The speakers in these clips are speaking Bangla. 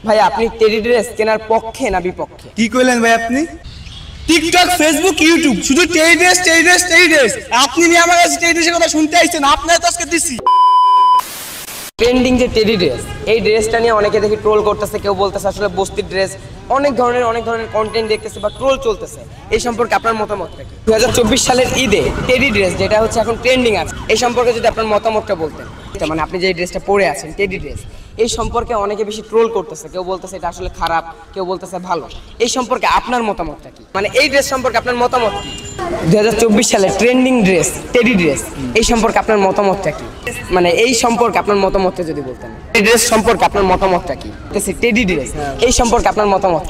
ভাই আপনি টেডি ড্রেস কেনার পক্ষে না বিপক্ষে? কি কইলেন ভাই আপনি? টিকটক, ফেসবুক, ইউটিউব শুধু teddy dress teddy dress teddy dress. আপনি নিয়ে আমার কাছে টেডি ড্রেসের কথা শুনতে আইছেন, আপনারা তো আজকে দিছি। ট্রেন্ডিং যে টেডি ড্রেস, এই ড্রেসটা নিয়ে অনেকে দেখি ট্রোল করতেছে, কেউ বলতেছে আসলে বস্তির ড্রেস, অনেক ধরনের কন্টেন্ট দেখতেছে বা ট্রোল চলতেছে। এই সম্পর্কে আপনার মতামতটা কি? 2024 সালের ঈদে টেডি ড্রেস যেটা হচ্ছে এখন ট্রেন্ডিং আছে, এই সম্পর্কে যদি আপনার মতামতটা বলতেন। মানে আপনি যে ড্রেসটা পরে আছেন টেডি ড্রেস, এই সম্পর্কে অনেকে বেশি ট্রোল করতেছে, কেউ বলতেছে এটা আসলে খারাপ, কেউ বলতেছে ভালো। এই সম্পর্কে আপনার মতামতটা কি? মানে এই ড্রেস সম্পর্কে আপনার মতামত কি? 2024 সালের ট্রেন্ডিং ড্রেস টেডি ড্রেস, এই সম্পর্কে আপনার মতামতটা কি? মানে এই সম্পর্কে আপনার মতামতটা যদি বলতেন। এই ড্রেস সম্পর্কে আপনার মতামতটা কি? টেডি ড্রেস, এই সম্পর্কে আপনার মতামত,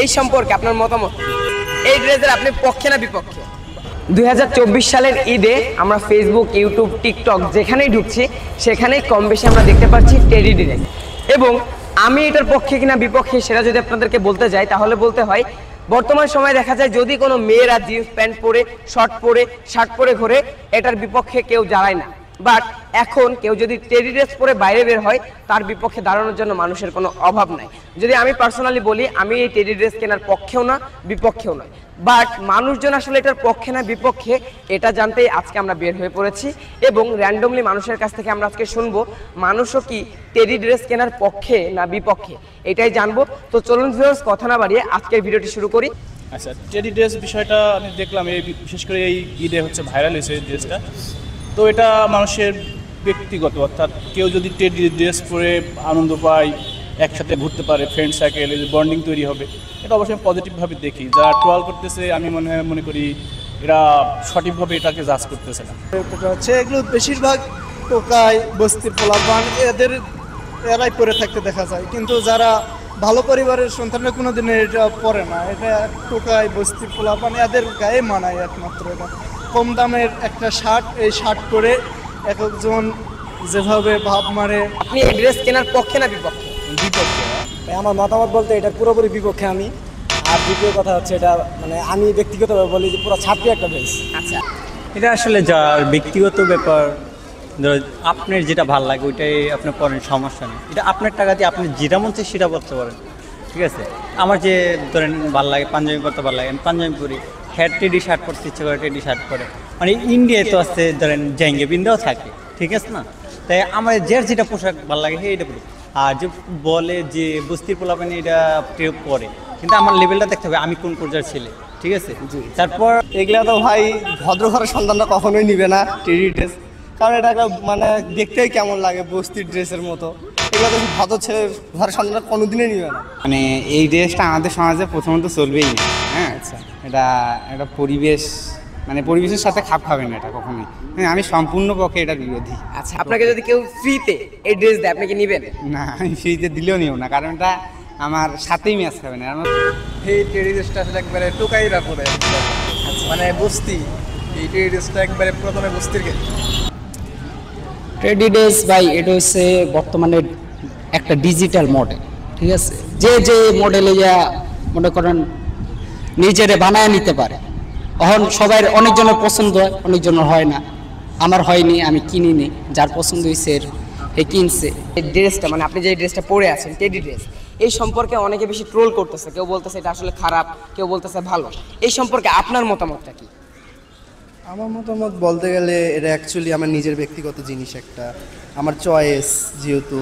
এই সম্পর্কে আপনার মতামত, এই ড্রেসের আপনি পক্ষে না বিপক্ষে? 2024 সালের ঈদে আমরা ফেসবুক, ইউটিউব, টিকটক যেখানেই ঢুকছি সেখানেই কম বেশি আমরা দেখতে পাচ্ছি টেডি ড্রেস। এবং আমি এটার পক্ষে কিনা বিপক্ষে সেটা যদি আপনাদেরকে বলতে যাই, তাহলে বলতে হয় বর্তমান সময়ে দেখা যায় যদি কোনো মেয়েরা জিন্স প্যান্ট পরে, শর্ট পরে, শার্ট পরে ঘোরে, এটার বিপক্ষে কেউ দাঁড়ায় না। বাট এখন কেউ যদি টেডি ড্রেস পরে বাইরে বের হয়, তার বিপক্ষে দাঁড়ানোর জন্য মানুষের কোনো অভাব নাই। যদি আমি পার্সোনালি বলি, আমি এই টেডি ড্রেস কেনার পক্ষেও না বিপক্ষেও নয়। বাট মানুষজন আসলে এটার পক্ষে না বিপক্ষে এটা জানতেই আজকে আমরা বের হয়ে পড়েছি, এবং র্যান্ডমলি মানুষের কাছ থেকে আমরা আজকে শুনবো মানুষও কি টেডি ড্রেস কেনার পক্ষে না বিপক্ষে, এটাই জানবো। তো চলুন ভিউয়ার্স, কথা না বাড়িয়ে আজকের ভিডিওটি শুরু করি। আচ্ছা, টেডি ড্রেস বিষয়টা আমি দেখলাম এই বিশেষ করে এই ঈদে হচ্ছে ভাইরাল হয়েছে এই ড্রেসটা। তো এটা মানুষের ব্যক্তিগত, অর্থাৎ কেউ যদি টেডি ড্রেস পরে আনন্দ পায়, একসাথে ঘুরতে পারে, ফ্রেন্ড সার্কেল, বন্ডিং তৈরি হবে, এটা অবশ্যই পজিটিভভাবে দেখি। যারা ট্রল করতেছে আমি মনে করি এরা সঠিকভাবে এটাকে জাজ করতেছে না। হচ্ছে এগুলো বেশিরভাগ টোকাই, বস্তির পোলাপান এরাই পরে থাকতে দেখা যায়, কিন্তু যারা ভালো পরিবারের সন্তানরা কোনোদিন এটা পরে না। এটা টোকাই, বস্তির পোলাপান এদের গায়ে মানায় একমাত্র। এটা কম দামের একটা শার্ট, এই শার্ট পরে এক একজন যেভাবে ভাব মারে। আপনি এই ড্রেস কেনার পক্ষে না বিপক্ষে? বিপক্ষে। আমার মতামত বলতে এটা পুরোপুরি বিপক্ষে আমি। আর দ্বিতীয় কথা হচ্ছে এটা মানে আমি ব্যক্তিগতভাবে বলি যে পুরো ছাত্রী একটা ড্রেস। আচ্ছা, এটা আসলে যার ব্যক্তিগত ব্যাপার, ধরো আপনার যেটা ভালো লাগে ওইটাই আপনি পরেন, সমস্যা নেই। এটা আপনার টাকা দিয়ে আপনি যেটা মন চায় সেটা করতে পারেন, ঠিক আছে। আমার যে ধরেন ভালো লাগে পাঞ্জাবি পরতে ভালো লাগে, আমি পাঞ্জাবি পরি। টেডি শার্ট পরতে ইচ্ছে করে টেডি শার্ট পরে। মানে ইন্ডিয়ায় তো আছে ধরেন জাঙ্গে বিন্দাও থাকে, ঠিক আছে না? তাই আমার যেটা পোশাক ভালো লাগে সেইটা পরি। আর যে বলে যে বস্তির পোলাপানি এটা পরে, কিন্তু আমার লেভেলটা দেখতে হবে আমি কোন পর্যায়ের ছেলে, ঠিক আছে। তারপর এগুলা তো ভাই ভদ্র ঘরের সন্তানরা কখনোই নিবে না টেডি ড্রেস, কারণ এটা একটা মানে দেখতেই কেমন লাগে বস্তির ড্রেসের মতো। এগুলো তো ভদ্র ছেলের ঘরের সন্তানরা কোনোদিনই নিবে না। মানে এই ড্রেসটা আমাদের সমাজে প্রথমত চলবেই না। হ্যাঁ, আচ্ছা, এটা একটা পরিবেশ, মানে পরিবেশের সাথে খাপ খাবে না এটা কখনোই। হ্যাঁ, আমি সম্পূর্ণ পক্ষে এটা বিরোধী। আচ্ছা, আপনাকে যদি কেউ ফ্রিতে এই ড্রেস দেয়, আপনি কি নেবেন? না, আমি ফ্রিতে দিলেও নিও না, কারণ এটা আমার সাথেই ম্যাচ খাবে না। এই টেডি ড্রেসটা আসলে একবারে টোকাইরা পরে, মানে বস্তি। এই টেডি ড্রেসটা একবারে প্রথমে বস্তির গে। টেডি ড্রেস ভাই এটা হচ্ছে বর্তমানে একটা ডিজিটাল মডেল, ঠিক আছে। যে মডেলে যা মনে করেন নিজেরে বানায় নিতে পারে। এখন সবাই অনেকজনের পছন্দ হয়, অনেকজনের হয় না। আমার হয়নি, আমি কিনিনি, যার পছন্দ হয়েছে এ কিনছে। এই ড্রেসটা মানে আপনি যে ড্রেসটা পরে আছেন টেডি ড্রেস, এই সম্পর্কে অনেকে বেশি ট্রোল করতেছে, কেউ বলতেছে এটা আসলে খারাপ, কেউ বলতেছে ভালো। এই সম্পর্কে আপনার মতামতটা কি? আমার মতামত বলতে গেলে এটা অ্যাকচুয়ালি আমার নিজের ব্যক্তিগত জিনিস, একটা আমার চয়েস যেহেতু।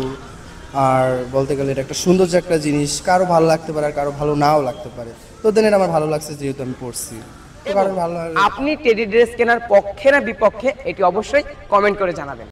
আর বলতে গেলে এটা একটা সৌন্দর্য একটা জিনিস, কারো ভালো লাগতে পারে আর কারো ভালো নাও লাগতে পারে। তো দেন এটা আমার ভালো লাগছে যেহেতু আমি পড়ছি। আপনি টেডি ড্রেস কেনার পক্ষে না বিপক্ষে, এটি অবশ্যই কমেন্ট করে জানাবেন।